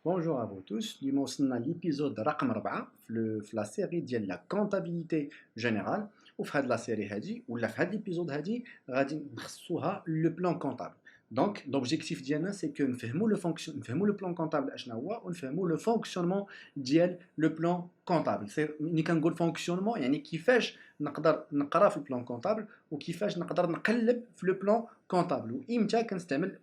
Bonjour à vous tous. Nous وصلنا l'épisode رقم 4 في la série ديال la comptabilité générale. وفي هذه la série هذه ولا في هذا l'épisode هذه غادي نخصوها le plan comptable. Donc l'objectif ديالنا c'est que نفهموا le plan comptable اشنا هو ونفهموا le fonctionnement ديال le plan comptable. C'est ملي كنقول fonctionnement يعني كيفاش نقدر نقرا في البلان كونطابل وكيفاش نقدر نقلب في لو بلان كونطابل وامتى كنستعمل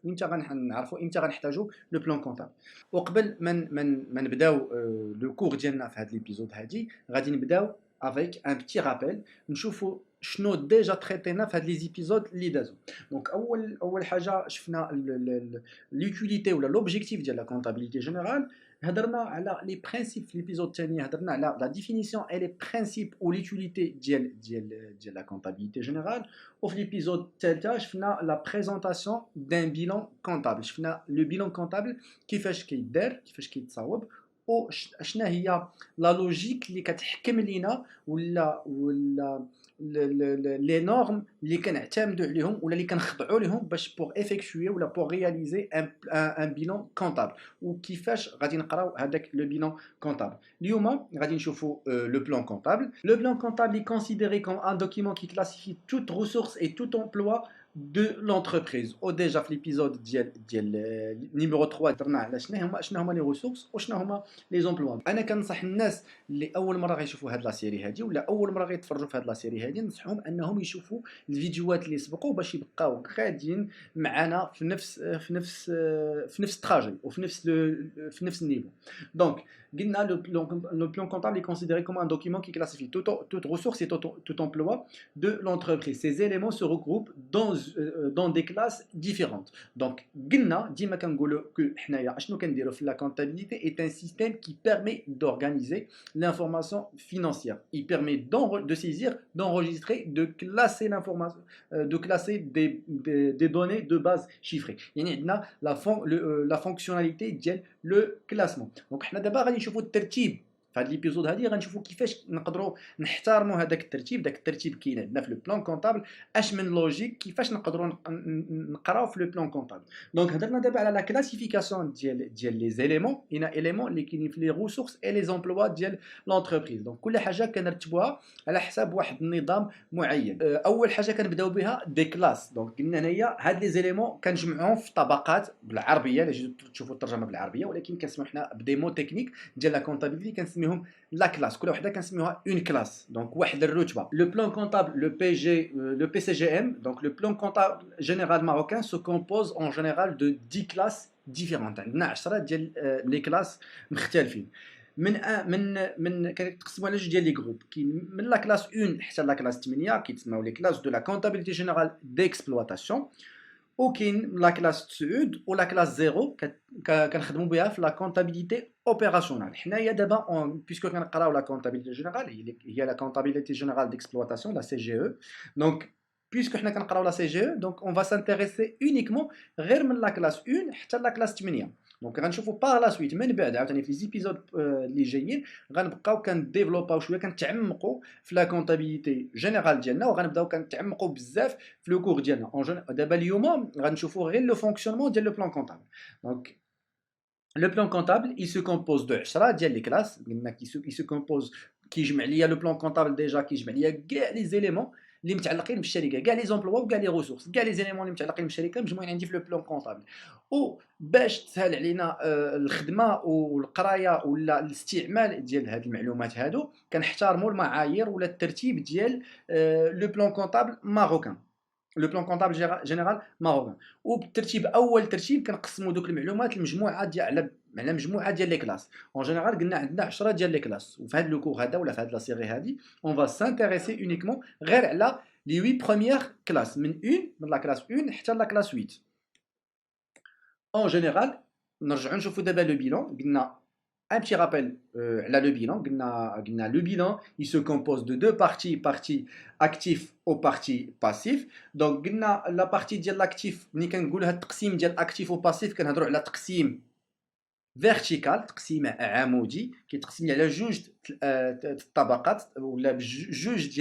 وامتى غنعرفوا امتى غنحتاجوا لو بلان كونطابل. وقبل ما نبداو لو كور ديالنا في هذا ليبيزود هادي غادي نبداو افيك ان بتي رابيل نشوفوا شنو ديجا تريتينا في هاد لي زيبيزود اللي دازو. دونك اول حاجه شفنا ليوتيليتي ولا لوبجيكتيف ديال لا كونطابيليتي جينيرال. هضرنا على لي برينسيپ في ليبيزود الثاني، هضرنا على لا ديفينيسيون اي لي برينسيپ و ليوتيليتي ديال لا كونطابيليتي جينيرال. وفي ليبيزود الثالثه شفنا لا بريزونطاسيون دان بيلان كونطابل، شفنا لو بيلان كونطابل كيفاش كيدار كيفاش كيتصاوب وشنا هي لا لوجيك اللي كتحكم لينا ولا لي نورم اللي كنعتمدوا عليهم ولا اللي كنخضعوا لهم باش بوغ افيكتوي ولا بوغ رياليزي ان بيلان كونطابل وكيفاش غادي نقراو هذاك لو بيلان كونطابل. اليوم غادي نشوفوا لو بلان كونطابل. لو بلان كونطابل est considéré comme un document qui classifie toute ressource et tout emploi de l'entreprise. او ديجا في ليبيزود ديال نيميرو 3 درنا على شنو هما لي ريسورس وشنو هما لي زومبلوا. انا كنصح الناس اللي اول مره غيشوفوا هاد لا سيري هادي ولا اول مره غيتفرجوا في هاد لا سيري هادي ننصحهم انهم يشوفوا الفيديوهات اللي سبقوا باش يبقاو غاديين معنا في نفس التراجي في نفس النيفو. دونك قلنا le plan comptable est considéré comme un document qui classifie toute ressource et tout emploi de l'entreprise. Ces éléments se regroupent dans des classes différentes. Donc قلنا ديما كنقولوا حنايا اشنو كنديروا في la comptabilité est un système qui permet d'organiser l'information financière. Il permet de saisir, d'enregistrer, de classer l'information, de classer des données de base chiffrées. يعني عندنا la fonctionnalité ديال le classement. Donc حنا دابا غادي نشوفوا الترتيب في هذا ليبيزود هذه، غنشوفوا كيفاش نقدروا نحترموا هذاك الترتيب. داك الترتيب كاين عندنا في لو بلان كونطابل اش من لوجيك كيفاش نقدروا نقراو في لو بلان كونطابل. دونك هضرنا دابا على لا كلاسيفيكاسيون ديال لي زيليمون. هنا ايليمون اللي كاينين في لي ريسورس اي لي زومبلوا ديال لونتربريز. دونك كل حاجه كنرتبوها على حساب واحد النظام معين. اول حاجه كنبداو بها دي كلاس. دونك قلنا هنايا هاد لي زيليمون كنجمعوهم في طبقات بالعربيه اللي جيتو تشوفوا الترجمه بالعربيه، ولكن كنسميو حنا بدي مو تكنيك ديال لا كونطابيليتي كنسميهم لا كلاس. كل وحده كنسميوها اون كلاس. دونك واحد الرتبه. لو بلان كونطابل le PCGM, donc le plan comptable général marocain se compose en général de 10 classes différentes. عندنا 10 ديال لي كلاس مختلفين. كيتقسموا على جوج ديال لي جروب. كاين من لا كلاس 1 حتى لا كلاس 8 كيتسموا لي كلاس دو لا كونطابيليتي جينيرال ديكسبلواتاسيون. وكاين لا كلاس 9 ولا كلاس 0 كنخدموا بها في لا كونطابيليتي اوبيراسيونال. حنايا دابا بيسكو كنقراو لا كونطابيليتي جينيرال هي لا كونطابيليتي جينيرال ديكسبلواتاسيون لا سي جي او. دونك بيسكو حنا كنقراو لا سي جي او دونك اون فا سانتيريسي اونيكمون غير من لا كلاس 1 حتى لا كلاس 8. دونك غنشوفوا باغ لا سويت من بعد عاوتاني في لي زيبيزود اللي جايين غنبقاو كنديفلوباو شويه كنتعمقوا في لا كونطابيليتي جينيرال ديالنا وغنبداو كنتعمقوا بزاف في لو كور ديالنا. دابا اليوم غنشوفوا غير لو فونكسيونمون ديال لو بلان كونطابل. دونك لو بلان كونطابل il se compose de 10 ديال لي كلاس. قلنا il se compose كيجمع ليا لو بلان كونطابل ديجا كيجمع ليا كاع لي زيليمون اللي متعلقين بالشركه، كاع لي زومبلوا وكاع لي ريسورس، كاع لي زيليمون اللي متعلقين بالشركه مجموعين عندي في لو بلان كونطابل. وباش تسهل علينا الخدمه والقرايه ولا الاستعمال ديال هاد المعلومات هادو كنحترموا المعايير ولا الترتيب ديال لو بلان كونطابل ماروكان، لو بلان كونطابل جينيرال ماروكان. وبالترتيب اول ترتيب كنقسموا دوك المعلومات لمجموعه ديال على مجموعه ديال لي كلاس. اون جينيرال قلنا عندنا 10 ديال لي كلاس. وفي هذا لو كور هذا ولا في هذه لا سيري هذه اون فا سانتيريسي اونيكمون غير على لي 8 بروميير كلاس من لا كلاس 1 حتى لا كلاس 8. اون جينيرال نرجعوا نشوفوا دابا لو بيلون. قلنا un petit rappel على لو بيلون. قلنا لو بيلون il se compose de deux parties, partie actif و partie passif. دونك قلنا لا بارتي ديال لاكتيف ملي كنقولها التقسيم ديال اكتيف و باسيف كنهضروا على تقسيم فيرتيكال، تقسيم عمودي كيتقسم لي على جوج الطبقات ولا بجوج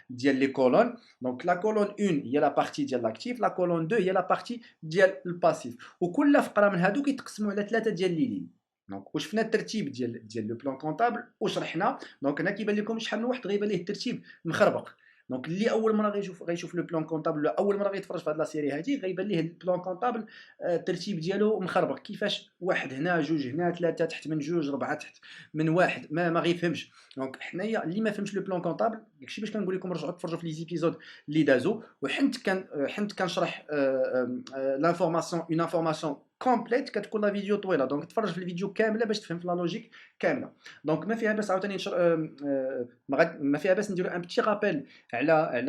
ديال لي كولون. دونك لا كولون 1 هي لا بارتي ديال لاكتيف، لا كولون 2 هي لا بارتي ديال الباسيف، وكل فقره من هادو كيتقسموا على 3 ديال لي لين. دونك وشفنا الترتيب ديال لو بلان كونطابل وشرحنا. دونك هنا كيبان لكم شحال من واحد غيبان ليه الترتيب مخربق. دونك اللي اول مره غيشوف لو بلان كونطابل ولا اول مره غيتفرج في هاد لا سيري هادي غيبان ليه البلان كونطابل الترتيب ديالو مخربق، كيفاش واحد هنا جوج هنا ثلاثه تحت من جوج ربعه تحت من واحد ما غيفهمش. دونك حنايا اللي ما فهمش لو بلان كونطابل داكشي باش كنقول لكم رجعوا تفرجوا في لي زيبيزود اللي دازو، حنت كنشرح لانفورماسيون اون انفورماسيون كومبليت كتكون لا فيديو طويله. دونك تفرج في الفيديو كامله باش تفهم في لا لوجيك كامله. دونك ما فيها باس عاوتاني ما فيها باس نديرو ان بتي رابيل على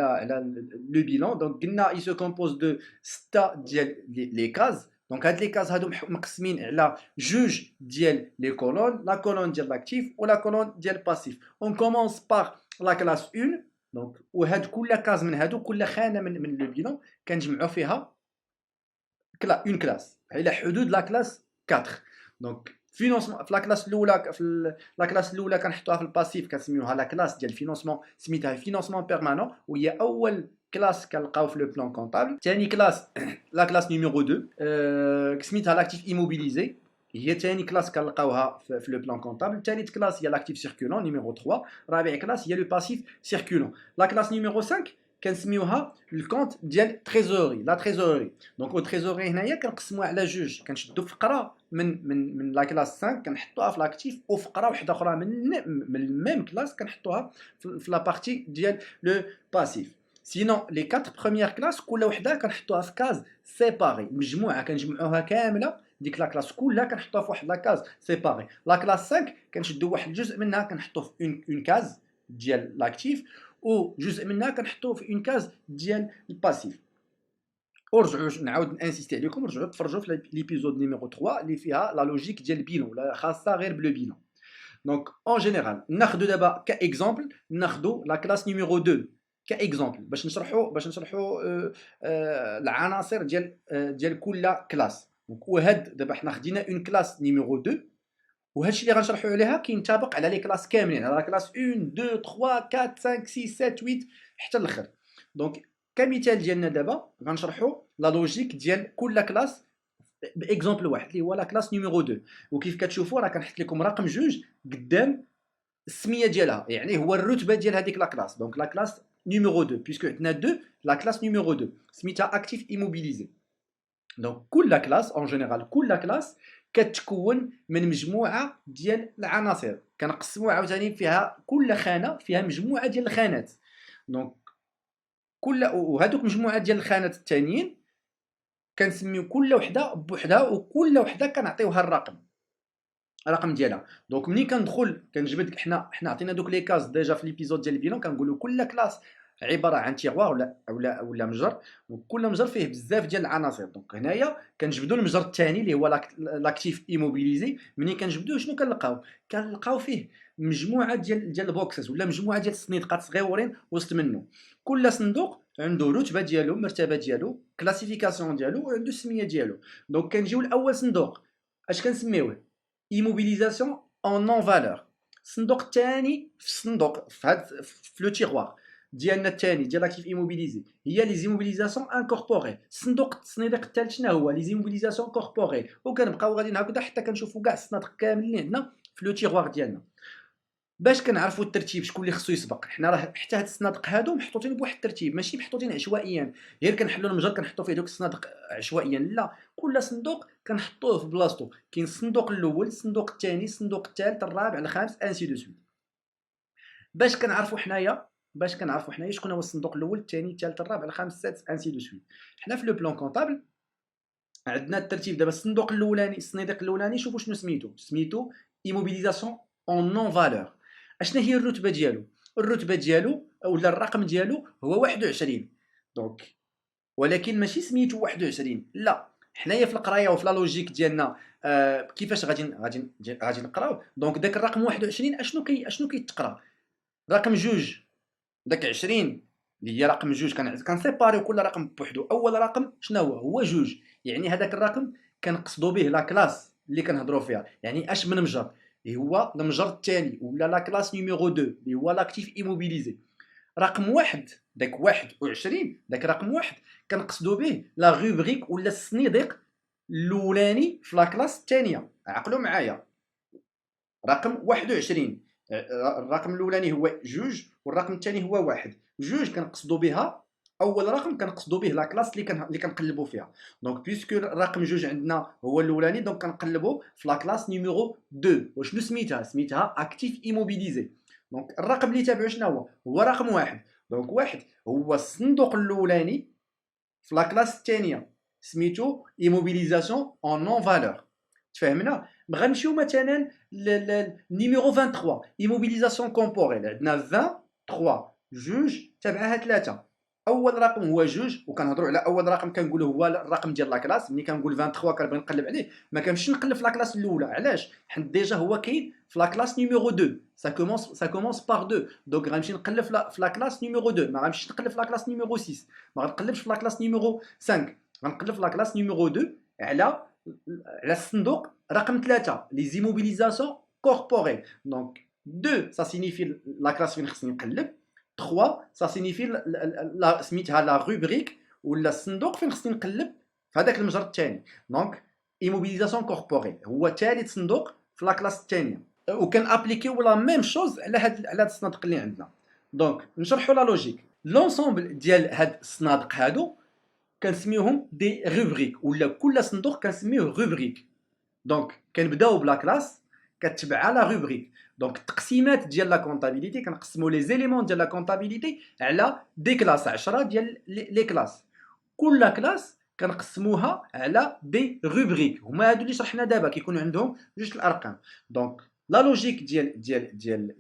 لو بيلون. دونك قلنا il se compose de 6 ديال لي كاز. دونك هاد لي كاز هادو مقسمين على جوج ديال لي كولون، لا كولون ديال لاكتيف ولا كولون ديال باسيف. اون كومونس باغ لا كلاس 1. دونك وهاد كل كاز من هادو كل خانه من لو بيلون كنجمعوا فيها اون كلاس على حدود لا كلاس 4. دونك فينونسمون في لا كلاس الاولى، لا كلاس الاولى كنحطوها في الباسيف كنسميوها لا كلاس ديال فينونسمون، سميتها فينونسمون بيرمانون وهي اول كلاس كنلقاو في لو بلان كونطابل. ثاني كلاس لا كلاس نيميرو 2 سميتها لاكتيف ايموبيليزي، هي ثاني كلاس كنلقاوها في لو بلان كونطابل. ثالث كلاس هي لاكتيف سيركولون نيميرو 3. رابع كلاس هي لو باسيف سيركولون. لا كلاس نيميرو 5 كنسميوها الكونت ديال تريزوري، لا تريزوري. دونك او تريزوري هنايا كنقسموها على جوج، كنشدو فقره من لا كلاس 5 كنحطوها في لاكتيف، وفقره واحده اخرى من الميم كلاس كنحطوها في لا بارتي ديال لو باسيف. سينون لي 4 بروميير كلاس كل وحده كنحطوها في كاز سيباري، مجموعه كنجمعوها كامله ديك لا كلاس كلها كنحطوها في واحد لا كاز سيباري. لا كلاس 5 كنشدو واحد الجزء منها كنحطوه في اون كاز ديال لاكتيف، وجزء منها كنحطوه في اون كاز ديال الباسيف. ورجعوا نعاود انسيستي عليكم، رجعوا تفرجوا في ليبيزود نيميرو 3 اللي فيها لا لوجيك ديال البيلون ولا خاصه غير بلو بيلون. دونك اون جينيرال ناخذوا دابا كاكزامبل، ناخذوا لا كلاس نيميرو 2 كاكزامبل باش نشرحوا العناصر ديال كل كلاس. دونك وهاد دابا حنا خدينا اون كلاس نيميرو 2، وهادشي اللي غنشرحوا عليها كينطبق على لي كلاس كاملين، على لا كلاس 1 2 3 4 5 6 7 8 حتى الاخر. دونك كمثال ديالنا دابا غنشرحوا لا لوجيك ديال كل كلاس باكزامبل واحد اللي هو لا كلاس نيميرو 2. وكيف كتشوفوا راه كنحط لكم رقم جوج قدام السميه ديالها، يعني هو الرتبه ديال هذيك لا كلاس. دونك لا كلاس نيميرو 2 بيسكو عندنا 2 لا كلاس نيميرو 2 سميتها اكتيف ايموبيليزي. دونك كل كلاس اون جينيرال كل كلاس كتكون من مجموعه ديال العناصر كنقسموها عاوتاني فيها كل خانه فيها مجموعه ديال الخانات. دونك وهذوك مجموعه ديال الخانات الثانيين كنسميو كل وحده بوحدها، وكل وحده كنعطيوها الرقم ديالها. دونك ملي كندخل كنجبد حنا عطينا دوك لي كاز ديجا في ليبيزود ديال البيلون، كنقولوا كل كلاس عباره عن تيغوار ولا مجر، وكل مجر فيه بزاف ديال العناصر. دونك هنايا كنجبدوا المجر الثاني اللي هو لاكتيف ايموبيليزي. ملي كنجبدوه شنو كنلقاو فيه مجموعه ديال البوكسز ولا مجموعه ديال الصناديقات صغيورين وسط منه. كل صندوق عنده رتبه ديالو، مرتبه ديالو، كلاسيفيكاسيون ديالو، وعنده السميه ديالو. دونك كنجيو لاول صندوق اش كنسميوه immobilisation en non valeur. الصندوق الثاني في الصندوق في لو تيغوار ديالنا الثاني ديال لاكتيف ايموبيليزي هي لي زيموبيليزاسيون انكوربوري. الصندوق الثالث شنو هو؟ لي زيموبيليزاسيون كوربوري. وكنبقاو غاديين هكذا حتى كنشوفوا كاع الصنادق كاملين عندنا في لو تيغوار ديالنا. باش كنعرفوا الترتيب شكون اللي خصو يسبق، حنا راه حتى هاد الصنادق هادو محطوطين بواحد الترتيب، ماشي محطوطين عشوائيا غير كنحلوا المجر كنحطوا فيه دوك الصنادق عشوائيا. لا، كل صندوق كنحطوه في بلاصتو. كاين الصندوق الاول، الصندوق الثاني، الصندوق الثالث، الرابع، الخامس، انسي دو سويت. باش كنعرفوا حنايا شكون هو الصندوق الاول، الثاني، الثالث، الرابع، الخامس، السادس، انسي دو سويت. حنا في لو بلان كونطابل عندنا الترتيب. دابا الصندوق الاولاني، الصناديق الاولاني، شوفوا شنو سميتو ايموبيليزاسيون اون نون فالور. اشنا هي الرتبه ديالو؟ الرتبه ديالو ولا الرقم ديالو هو 21. دونك ولكن ماشي سميتو 21، لا، حنايا في القرايه وفي لا لوجيك ديالنا كيفاش غادي نقراو. دونك داك الرقم 21 اشنو كيتقرا؟ رقم جوج، داك 20 اللي هي رقم جوج كنسيباريو كل رقم بوحدو. اول رقم شنو هو جوج، يعني هذاك الرقم كنقصدوا به لا كلاس اللي كنهضروا فيها. يعني اش من مجر؟ اللي هو المجر الثاني ولا لا كلاس نيميرو 2 اللي هو لاكتيف ايموبيليزي. رقم واحد، داك 21 داك رقم واحد كنقصدوا به لا روبريك ولا السنيدق الاولاني في لا كلاس الثانيه. عقلوا معايا، رقم 21 الرقم الاولاني هو جوج والرقم الثاني هو واحد. جوج كنقصدوا بها اول رقم كنقصدوا به لا كلاس اللي كنقلبوا فيها. دونك بيسكو الرقم جوج عندنا هو الاولاني، دونك كنقلبوا في لا كلاس نيميرو 2. وشنو سميتها؟ سميتها اكتيف ايموبيليزي. دونك الرقم اللي تابعو شنو هو رقم واحد. دونك واحد هو الصندوق الاولاني في لا كلاس الثانيه، سميتو ايموبيليزاسيون اون نون فالور. تفهمنا؟ غنمشيو مثلا للنيميرو 23 ايموبيليزاسيون كومبوريل. عندنا 23 جوج تبعها 3. اول رقم هو جوج، وكنهضروا على اول رقم كنقولوا هو الرقم ديال لاكلاس. ملي كنقول 23 كنبغي نقلب عليه، ما كنمشيش نقلب في لاكلاس الاولى. علاش؟ حيت ديجا هو كاين في لاكلاس نيميرو 2. سا كومونس بار 2. دونك غنمشي نقلب في لاكلاس نيميرو 2، ما غنمشيش نقلب في لاكلاس نيميرو 6، ما غنقلبش في لاكلاس نيميرو 5. غنقلب في لاكلاس نيميرو 2 على الصندوق رقم 3 لي زيموبيليزاسيون كوربوريل. دونك 2 سا سينيفي لا كلاس فين خصني نقلب، 3 سا سينيفي سميتها لا روبريك ولا الصندوق فين خصني نقلب في هذاك المجر الثاني. دونك ايموبيليزاسيون كوربوريل هو ثالث صندوق في لا كلاس الثانيه، وكان ابليكيو لا ميم شوز على هاد الصنادق اللي عندنا. دونك نشرحوا لا لوجيك. لونسومبل ديال هاد الصنادق هادو كنسميوهم دي روبريك، ولا كل صندوق كنسميوه روبريك. دونك كنبداو بلا كلاس كتبع لا روبريك. دونك التقسيمات ديال لا كونطابيليتي كنقسموا لي زيليمون ديال لا كونطابيليتي على دي كلاس، 10 ديال لي كلاس. كل كلاس كنقسموها على دي روبريك، هما هادو اللي شرحنا دابا كيكونوا عندهم جوج الارقام. دونك لا لوجيك ديال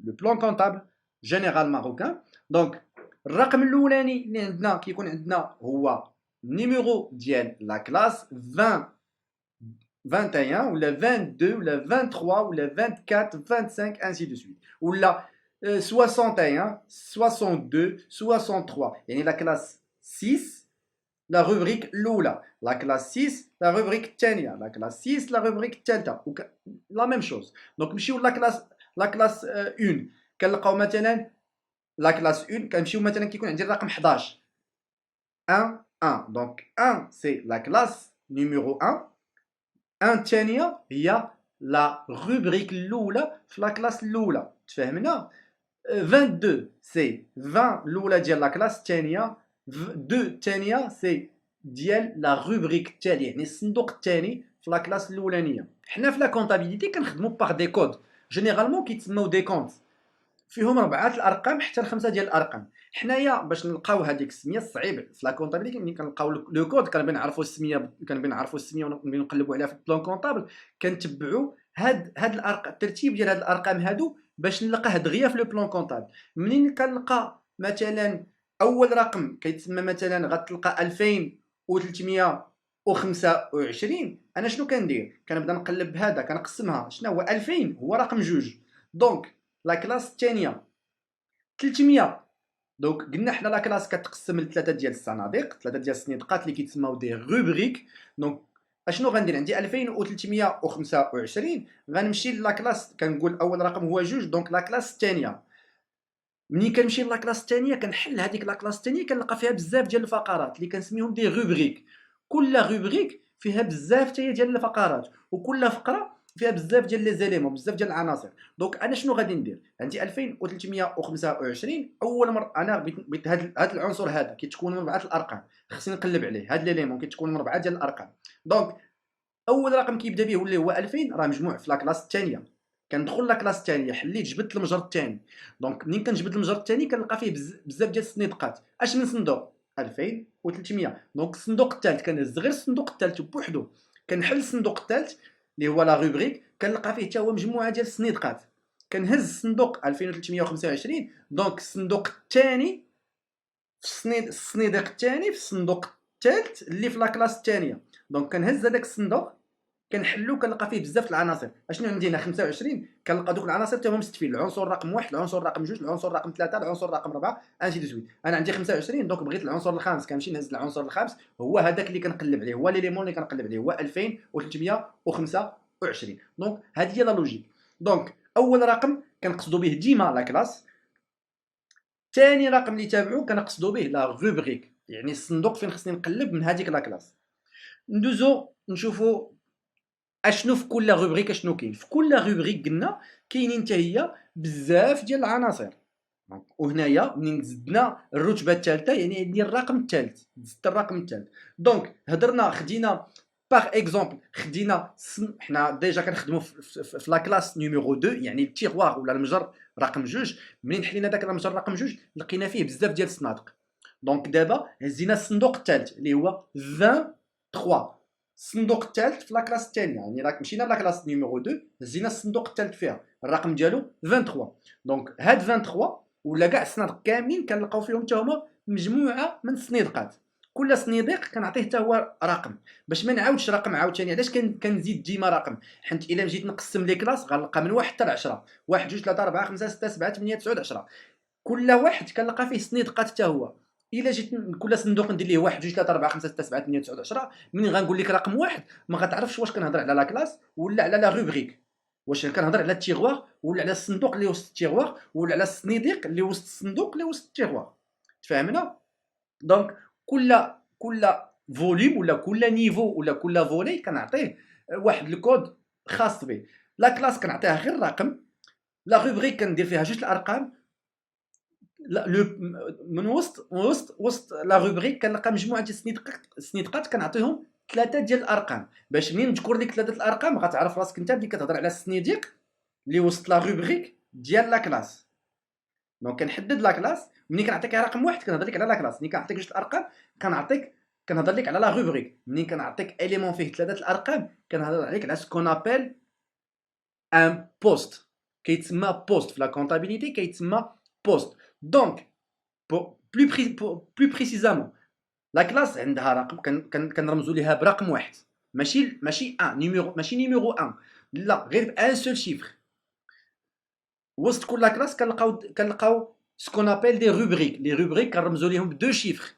لو بلان كونطابل جينيرال ماروكان. دونك الرقم الاولاني اللي عندنا كيكون عندنا هو النيميرو ديال لا كلاس 20 21 ولا 22 ولا 23 ولا 24 25 ainsi de suite، ولا 61 62 63. يعني لا كلاس 6 لا روبريك الاولى، لا كلاس 6 لا روبريك الثانيه، لا كلاس 6 لا روبريك الثالثه، لا ميم شوز. دونك نمشيو لا كلاس 1 كنلقاو مثلا لا كلاس 1 كنمشيو مثلا كيكون عندي الرقم 11 1 1. دونك 1 سي لا كلاس نيميرو 1. 1 الثانيه هي لا روبريك الاولى في لا كلاس الاولى. تفهمنا؟ 22 سي 20 الاولى ديال لا كلاس الثانيه، 2 الثانيه سي ديال لا روبريك التالي، يعني الصندوق الثاني في لا كلاس الاولانيه. حنا في لا كونطابيليتي كنخدموا باغ دي كود جينيرالمون كيتسموا دي كونت، فيهم 4 الارقام حتى ل5 ديال الارقام. حنايا باش نلقاو هذيك السميه الصعيب في لا كونطابيليتي ملي كنلقاو لو كود كنبغي نعرفوا السميه، ونبغي نقلبوا عليها في البلان كونطابل، كنتبعوا هاد الارقام، الترتيب ديال هاد الارقام هادو باش نلقاه دغيا في لو بلان كونطابل. منين كنلقى مثلا اول رقم كيتسمى مثلا غتلقى 2325، انا شنو كندير؟ كنبدا نقلب بهذا كنقسمها. شنو هو 2000 هو رقم جوج، دونك لا كلاس الثانيه 300. دونك قلنا حنا لا كلاس كتقسم لثلاثه ديال الصناديق، ثلاثه ديال الصناديقات اللي كيتسموا دي روبريك. دونك اشنو غندير؟ عندي 2325 غنمشي لا كلاس كنقول اول رقم هو جوج، دونك لا كلاس الثانيه. ملي كنمشي لا كلاس الثانيه كنحل هذيك لا كلاس الثانيه كنلقى فيها بزاف ديال الفقرات اللي كنسميهم دي روبريك. كل روبريك فيها بزاف حتى ديال الفقرات، وكل فقره فيها بزاف ديال لي زيليمون، بزاف ديال العناصر. دونك انا شنو غادي ندير؟ عندي 2325 اول مره انا بغيت هذا العنصر هذا كيتكون من 4 الارقام، خصني نقلب عليه. هاد ليليمون كيتكون من 4 ديال الارقام. دونك اول رقم كيبدا به واللي هو 2000 راه مجموع في لا كلاس الثانيه. كندخل لا كلاس الثانيه حليت جبدت المجر الثاني. دونك منين كنجبد المجر الثاني كنلقى فيه بزاف ديال الصنادقات. اش من صندوق؟ 2300. دونك الصندوق الثالث كنهز غير الصندوق الثالث بوحدو، كنحل الصندوق الثالث اللي هو لا روبريك، كنلقى فيه حتى هو مجموعه ديال الصنادقات. كنهز الصندوق 2325، دونك الصندوق الثاني في الصناديق الثاني في الصندوق الثالث اللي في لا كلاس الثانيه. دونك كنهز هذاك الصندوق كنحلو كنلقى فيه بزاف العناصر. اشنو عندنا 25 كنلقى دوك العناصر حتى هما مستفين، العنصر رقم 1، العنصر رقم 2، العنصر رقم 3، العنصر رقم 4 انسي دو سويت. انا عندي 25 دونك بغيت العنصر الخامس، كنمشي نهز العنصر الخامس، هو هذاك اللي كنقلب عليه، هو ليليمون اللي كنقلب عليه، هو 2325. دونك هذه هي لا لوجيك. دونك اول رقم كنقصدوا به ديما لا كلاس. ثاني رقم اللي تابعو كنقصدوا به لا روبريك، يعني الصندوق فين خصني نقلب من هذيك لا كلاس. ندوزو نشوفوا اشنو في كل روبريك، اشنو كاين في كل روبريك. قلنا كاينين حتى هي بزاف ديال العناصر. وهنايا منين زدنا الرتبه الثالثه، يعني عندي الرقم الثالث، زدت الرقم الثالث. دونك هضرنا خدينا باغ اكزومبل، خدينا حنا ديجا كنخدموا في لا كلاس نيميرو 2، يعني التيغوار ولا المجر رقم 2. منين حلينا داك المجر رقم 2 لقينا فيه بزاف ديال الصنادق. دونك دابا هزينا الصندوق الثالث اللي هو 23. الصندوق الثالث في لا كلاس الثانيه، يعني راك مشينا لا كلاس نيميرو 2 هزينا الصندوق الثالث فيها، الرقم ديالو 23. دونك هاد 23 ولا كاع الصنادق كاملين كنلقاو فيهم حتى هما مجموعه من الصنيدقات. كل صنيدق كنعطيه حتى هو رقم، باش ما نعاودش رقم عاوتاني. علاش كنزيد ديما رقم؟ حيت الا مشيت نقسم لي كلاس غنلقى من 1 حتى ل 10، 1 2 3 4 5 6 7 8 9 10. كل واحد كنلقى فيه صنيدقات حتى هو. الا جيت كل صندوق ندير ليه 1 2 3 4 5 6 7 8 9 10، منين غنقول لك رقم واحد ما غتعرفش واش كنهضر على لا كلاس ولا على لا روبريك، واش كنهضر على التيغوار ولا على الصندوق اللي وسط التيغوار ولا على الصنيديق اللي وسط الصندوق اللي وسط التيغوار. تفهمنا؟ دونك كل فوليوم ولا كل نيفو ولا كل فولي كنعطيه واحد الكود خاص به. لا كلاس كنعطيها غير رقم، لا روبريك كندير فيها جوج الارقام. لا من وسط لا روبريك كنلقى مجموعه ديال السنيدقات كنعطيهم 3 ديال الارقام، باش منين نذكر لك 3 الارقام غتعرف راسك انت بلي كتهضر على السنيديق اللي وسط لا روبريك ديال لا كلاس. دونك كنحدد لا كلاس، ملي كنعطيك رقم واحد كنهضر لك على لا كلاس، ملي كنعطيك جوج الارقام كنهضر لك على لا روبريك، ملي كنعطيك اليمون فيه 3 الارقام كنهضر عليك على سكون ابل ان بوست. كيتسمى بوست في لا كونطابيليتي، كيتسمى بوست. دونك plus précisément لا كلاس عندها رقم كنرمزوا ليها برقم واحد، ماشي ان نيميرو، ماشي نيميرو 1، لا غير بان سول شيفر. وسط كل كلاس كنلقاو سكون ابل دي روبريك. لي روبريك كنرمزوا ليهم ب 2 شيفر.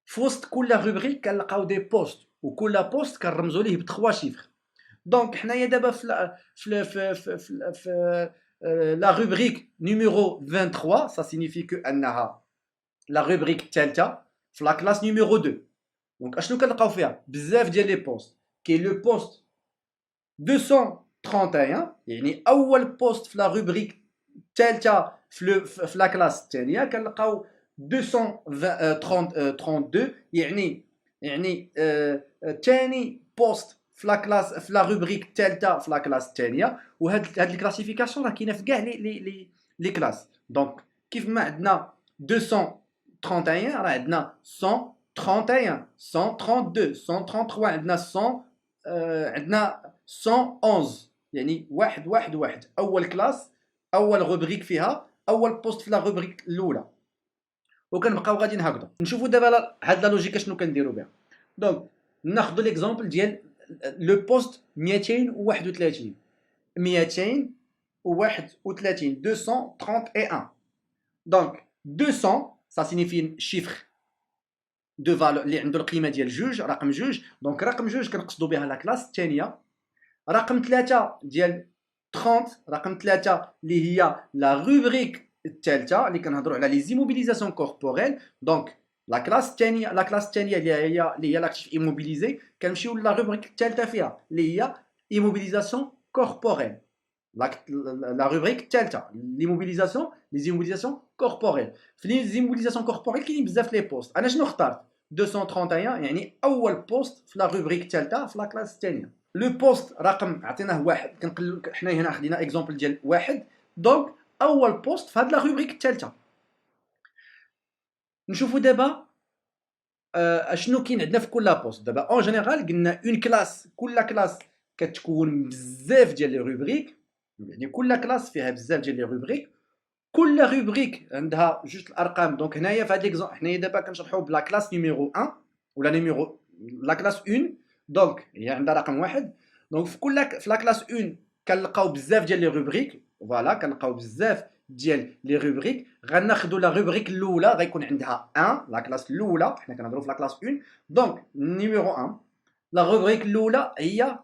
في وسط كل روبريك كنلقاو دي بوست، وكل بوست كنرمزوا ليه ب 3 شيفر. دونك حنايا دابا في لا روبريك نيميرو 23، ça signifie que انها لا روبريك الثالثه في لا كلاس نيميرو 2. دونك اشنو كنلقاو فيها؟ بزاف ديال لي بوست. كاين لو بوست 231، يعني اول بوست في لا روبريك الثالثه في لا كلاس الثانيه كنلقاو 232، يعني ثاني بوست في لا كلاس في لا روبريك الثالثه في لا كلاس الثانيه. وهاد الكلاسيفيكاسيون راه كاينه في كاع لي كلاس. دونك كيف ما عندنا 231 راه عندنا 131 132 133، عندنا 100 عندنا 111، يعني واحد واحد واحد. اول كلاس اول روبريك فيها اول بوست في لا روبريك الاولى، وكنبقاو غاديين هكذا. نشوفوا دابا هاد لا لوجيك شنو كنديروا بها. دونك ناخذ ليكزامبل ديال لو بوست 231 231 231. دونك 200 ça signifie chiffre دو فالور اللي عنده القيمه ديال جوج، رقم جوج. دونك رقم جوج كنقصدوا بها لا كلاس الثانيه. رقم 3 ديال 30، رقم 3 اللي هي لا روبريك الثالثه اللي كنهضروا على لي زيموبيليزاسيون كوربوريل. دونك لا كلاس الثانيه اللي هي لاكتيف ايموبيليزي كنمشيو لا روبريك الثالثه فيها اللي هي ايموبيليزاسيون كوربوريل. لا روبريك الثالثه ليموبيليزاسيون لي زيموبيليزاسيون كوربوريل. في لي زيموبيليزاسيون كوربوريل كاينين بزاف لي بوست. انا شنو اخترت 231 يعني اول بوست في لا روبريك الثالثه في لا كلاس الثانيه. لو بوست رقم عطيناه واحد، كنقلب حنا هنا خدينا اكزومبل ديال واحد. دونك اول بوست في هاد لا روبريك الثالثه. نشوفوا دابا اشنو كاين عندنا في كل بوست. دابا اون جينيرال قلنا اون كلاس، كل كلاس كتكون بزاف ديال لي روبريك، يعني كل كلاس فيها بزاف ديال لي روبريك. كل روبريك عندها جوج الارقام. دونك هنايا في هاد ليكزومبل حنايا دابا كنشرحوا بلا كلاس نيميرو 1 ولا نيميرو لا كلاس 1. دونك هي عندها رقم واحد. دونك في لا كلاس 1 كنلقاو بزاف ديال لي روبريك، فوالا كنلقاو بزاف ديال لي روبريك. غناخذوا لا روبريك الاولى غيكون عندها 1، لا كلاس الاولى حنا كنهضروا في لا كلاس 1. دونك نيميرو 1 لا روبريك الاولى هي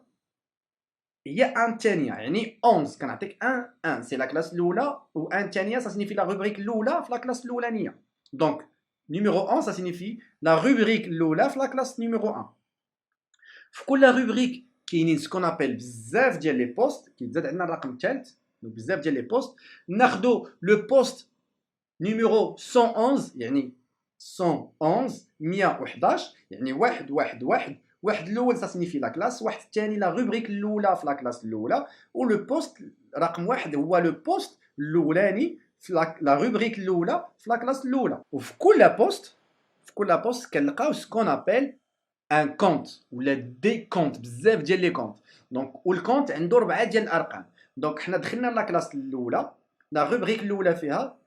ان الثانيه، يعني 11 كنعطيك 1 سي لا كلاس الاولى، و 1 الثانيه سا سينيفي لا روبريك الاولى في لا كلاس الاولانيه. دونك نيميرو 1 سا سينيفي لا روبريك الاولى في لا كلاس نيميرو 1. في كل روبريك كاينين سكون ابل بزاف ديال لي بوست، كيتزاد عندنا الرقم الثالث بزاف ديال لي بوست. ناخذوا لو بوست نيميرو 111 يعني 111 يعني واحد واحد واحد. واحد الاول سا سينيفي لا كلاس، واحد الثاني لا روبريك الاولى في لا كلاس الاولى، و لو بوست رقم واحد هو لو بوست الاولاني في لا روبريك الاولى في لا كلاس الاولى. وفي كل بوست كنلقاو سكون ابل ان كونت ولا دي كونت، بزاف ديال لي كونت. دونك والكونت عنده 4 ديال الارقام. دونك حنا دخلنا لا كلاس الاولى، لا روبريك الاولى فيها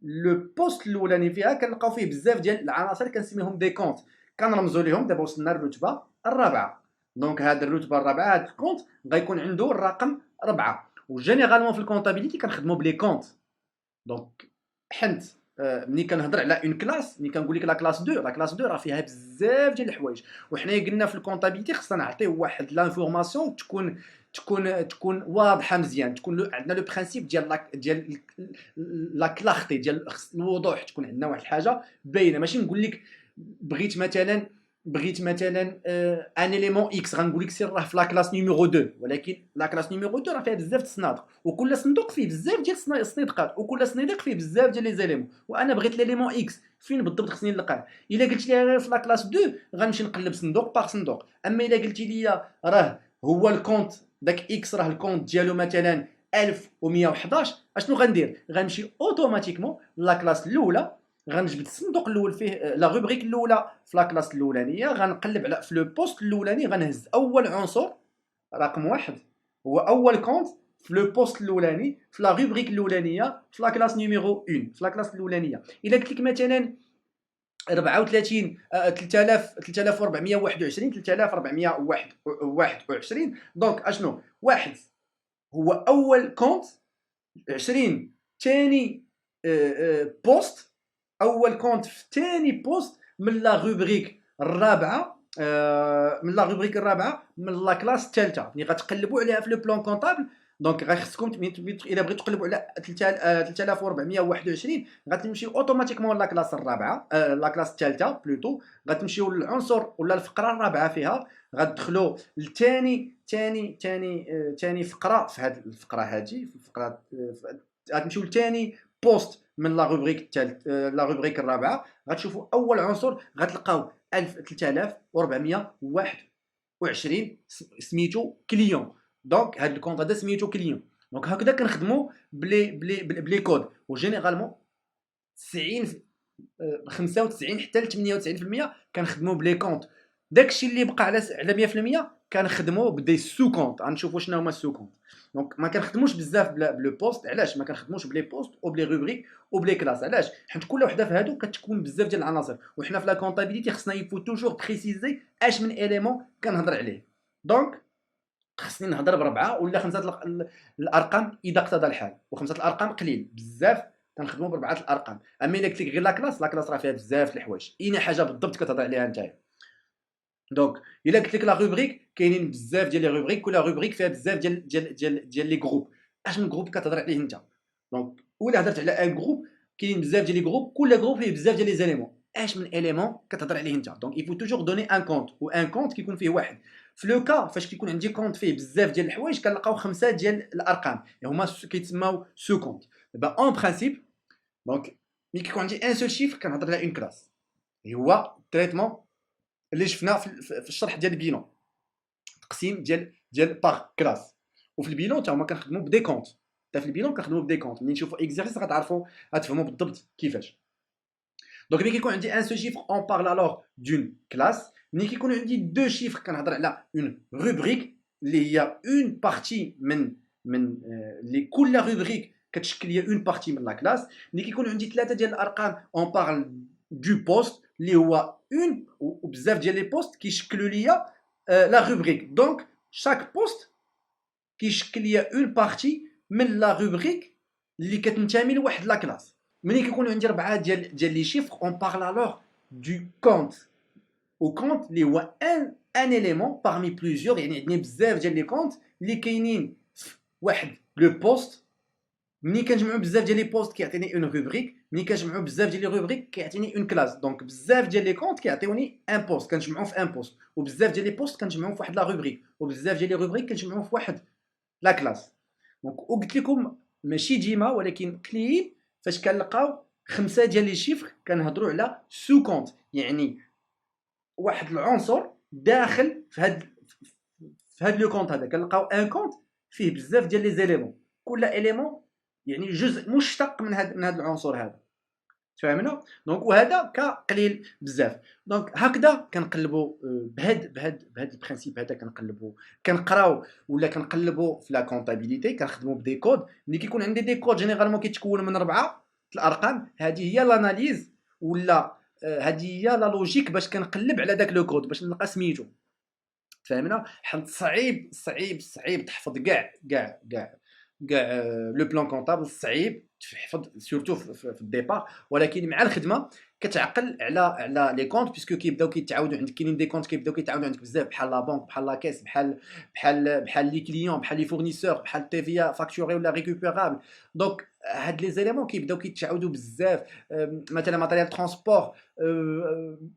لو بوست الاولاني فيها كنلقاو فيه بزاف ديال العناصر كنسميهم دي كونت، كنرمزوا لهم. دابا وصلنا للرتبه الرابعه، دونك هاد الرتبه الرابعه هاد الكونت غيكون عنده الرقم 4. وجينيرالمون في الكونطابيليتي كنخدموا بلي كونت. دونك حنت ملي كنهضر على اون كلاس، ملي كنقول لك لا كلاس 2، لا كلاس 2 راه فيها بزاف ديال الحوايج. وحنايا قلنا في الكونطابيليتي خصنا نعطيو واحد لانفورماسيون تكون واضحه مزيان، تكون عندنا لو برينسيپ ديال لا كلاختي ديال الوضوح، تكون عندنا واحد الحاجه باينه. ماشي نقول لك بغيت مثلا ان اليمون اكس غنقول لك سير راه في لا كلاس نيميرو 2، ولكن لا كلاس نيميرو 2 راه فيها بزاف د الصنادق، وكل صندوق فيه بزاف ديال الصندوقات، وكل صندوق فيه بزاف ديال لي زيليمون. وانا بغيت ليليمون اكس فين بالضبط خصني نلقاه؟ الا قلت لي غير في لا كلاس 2 غنمشي نقلب صندوق باغ صندوق. اما الا قلتي لي راه هو الكونت داك اكس راه الكونت ديالو مثلا 1111، اشنو غندير؟ غنمشي اوتوماتيكمون لا كلاس الاولى، غنجبد الصندوق الاول فيه لا روبريك الاولى في لا كلاس الاولانيه، غنقلب على في لو بوست الاولاني، غنهز اول عنصر رقم واحد هو اول كونت في لو بوست الاولاني في لا روبريك الاولانيه في لا كلاس نيميرو 1 في لا كلاس الاولانيه. الا قلت لك مثلا 34 3421 3421، دونك اشنو؟ واحد هو اول كونت، 20 ثاني بوست، اول كونت في ثاني بوست من لا روبريك الرابعه، من لا كلاس الثالثه. ملي غتقلبوا عليها في لو بلان كونطابل، دونك غيخصكم الا بغيتوا تقلبوا على 3421 غتمشيو اوتوماتيكمون لا كلاس الرابعه، لا كلاس الثالثه بلوتو، غتمشيو للعنصر ولا الفقره الرابعه فيها، غتدخلوا ثاني فقره في هذه الفقره، هذه في الفقره غتمشيو لثاني بوست من لا روبريك الثالث، لا روبريك الرابعه، غتشوفوا اول عنصر غتلقاو 3421 سميتو كليون. دونك هاد الكونط هذا سميتو كليون. دونك هكذا كنخدموا بلي كود. وجينيرالمون 90 95 حتى ل 98% كنخدموا بلي كونط. داكشي اللي بقى على 100% كنخدموا بدي سو كونط. غنشوفوا شنو هما السو كونط. دونك ما كنخدموش بزاف بلو بوست. علاش ما كنخدموش بلي بوست او بلي روبريك او بلي كلاس؟ علاش؟ حيت كل وحده في هادو كتكون بزاف ديال العناصر، وحنا في لا كونطابيليتي خصنا يفو توجور بريسيزي اش من اليمون كنهضر عليه. دونك خصني نهضر بربعه ولا خمسه الارقام اذا اقتضى الحال، وخمسه الارقام قليل بزاف كنخدموا بربعه الارقام. اما الا قلت لك غير لا كلاس راه فيها بزاف د الحوايج، اين حاجه بالضبط كتهضر عليها نتايا. دونك الا قلت لك لا روبريك كاينين بزاف ديال لي روبريك، كل روبريك فيها بزاف ديال لي جروب. اش من جروب كتهضر عليه انت؟ دونك ولا هضرت على ان جروب كاين بزاف ديال لي جروب، كل جروب فيه بزاف ديال لي زيليمون. اش من اليمون كتهضر عليه انت؟ دونك يفو توجور دوني ان كونت، وان كونت كيكون فيه واحد. في لو كا فاش كيكون عندي كونت فيه بزاف ديال الحوايج كنلقاو خمسه ديال الارقام هما كيتسماو سو كونت. دابا اون برينسيپ دونك ملي كيكون عندي ان سول شيفر كنهضر على اون كلاس، هو التريتمون اللي شفنا في الشرح ديال البيلون، تقسيم ديال باغ كلاس. وفي البيلون حتى هما كنخدموا بدي كونت، حتى في البيلون كنخدموا بدي كونت. ملي نشوفوا اكزرسيس غتفهموا بالضبط كيفاش. دونك ملي كيكون عندي ان سو شيفر اون بارل الوغ دون كلاس. ملي كيكون عندي دو شيفر كنهضر على اون روبريك اللي هي اون بارتي من اللي كل روبريك كتشكل هي اون بارتي من لا كلاس. ملي كيكون عندي ثلاثه ديال الارقام اون بارل دو بوست اللي هو اون، وبزاف ديال لي بوست كيشكلوا ليا لا روبريك. دونك chaque poste كيشكل ليا اون بارتي من لا روبريك اللي كتنتمي لواحد لا كلاس. ملي كيكونوا عندي 4 ديال لي شيفر اون بارل الوغ دو كونت. او كونت اللي هو ان اليمون parmi plusieurs، يعني عندنا بزاف ديال لي كونت اللي كاينين في واحد لو بوست. ملي كنجمعوا بزاف ديال لي بوست كيعطيني اون روبريك، ملي كنجمعوا بزاف ديال لي روبريك كيعطيني اون كلاس. دونك بزاف ديال لي كونت كيعطيوني ان بوست كنجمعوه في ان بوست، وبزاف ديال لي بوست كنجمعوه في واحد لا روبريك، وبزاف ديال لي روبريك كنجمعوه في واحد لا كلاس. دونك وقلت لكم ماشي ديما ولكن قليل فاش كنلقاو 5 ديال لي شيفر كنهضروا على سو كونت، يعني واحد العنصر داخل في هاد لو كونت هذا. كنلقاو ان كونت فيه بزاف ديال لي زيليمون، كل اليمون يعني جزء مشتق من هذا العنصر هذا. فهمنا؟ دونك وهذا كقليل بزاف. دونك هكذا كنقلبوا بهاد البرانسيپ هذا كنقراو ولا كنقلبوا في لا كونطابيليتي. كنخدموا بدي كود. ملي كيكون عندي دي كود جينيرالمون كيتكونوا من 4 الارقام، هذه هي لاناليز ولا هذه هي لا لوجيك باش كنقلب على داك لو كود باش نلقى سميتو. فهمنا؟ حيت صعيب تحفظ كاع لو بلان كونطابل، صعيب تحفظ سورتو في الديبار. ولكن مع الخدمه كتعقل على لي كونط، بيسكو كيبداو كيتعاودوا عندك. كاينين دي كونط كيبداو كيتعاودوا عندك بزاف، بحال لا بنك، بحال لا كيس، بحال لي كليون، بحال لي فورنيسور، بحال تي في فاكتوري ولا ريكوبيرابل. دونك هاد لي زيليمون كيبداو كيتعاودوا بزاف. مثلا ماتيريال ترونسبور،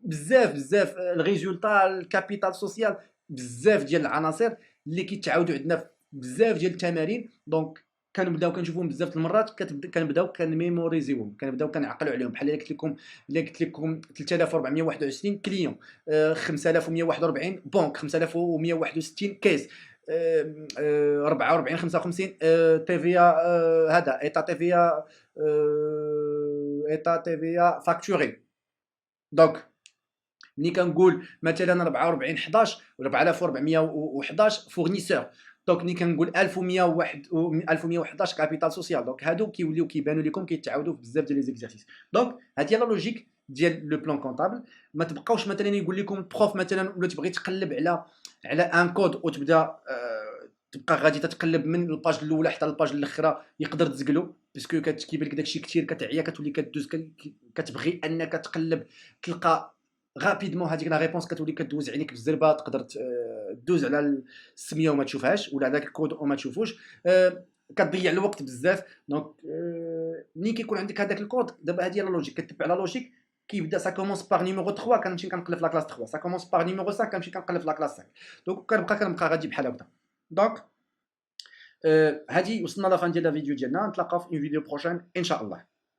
بزاف الريزولتا، الكابيتال سوسيال، بزاف ديال العناصر اللي كيتعاودوا عندنا في بزاف ديال التمارين. دونك كنبداو كنشوفوهم بزاف المرات، كنبداو كنميموريزيوهم، كنبداو كنعقلوا عليهم. بحال الا قلت لكم 3421 كليون، 5141 بنك، 5161 كيس، 44 55 تي في هذا ايتا تي في فاكتوري. دونك ملي كنقول مثلا 44 11 و 4411 فورنيسور، دونك ملي كنقول 1101 و 1111 كابيتال سوسيال، دونك هادو كيوليو كيبانوا لكم كيتعاودوا في بزاف ديال لي زيكزارسيس. دونك هادي هي لا لوجيك ديال لو بلان كونطابل. ما تبقاوش مثلا يقول لكم بروف مثلا ولا تبغي تقلب على ان كود وتبدا تبقى غادي تتقلب من الباج الاولى حتى الباج الاخرى، يقدر تزقلو باسكو كيبان لك داكشي كثير، كتعيا كتولي كدوز كتبغي انك تقلب تلقى غابيدمون هذيك لا ريبونس كتولي كدوز عليك بالزربه، تقدر دوز على السميه وما تشوفهاش ولا هذاك الكود وما تشوفوش، كتضيع الوقت بزاف. دونك ملي كيكون عندك هذاك الكود دابا هذه هي لا لوجيك، كتبع لا لوجيك كيبدا سا كومونس باغ نيميرو 3 كنمشي كنقلب في لا كلاس 3، سا كومونس باغ نيميرو 5 كنمشي كنقلب في لا كلاس 5. دونك كنبقى غادي بحال هكذا. دونك هذه وصلنا لا فان ديال لا فيديو ديالنا، نتلاقاو في اون فيديو بروشين ان شاء الله.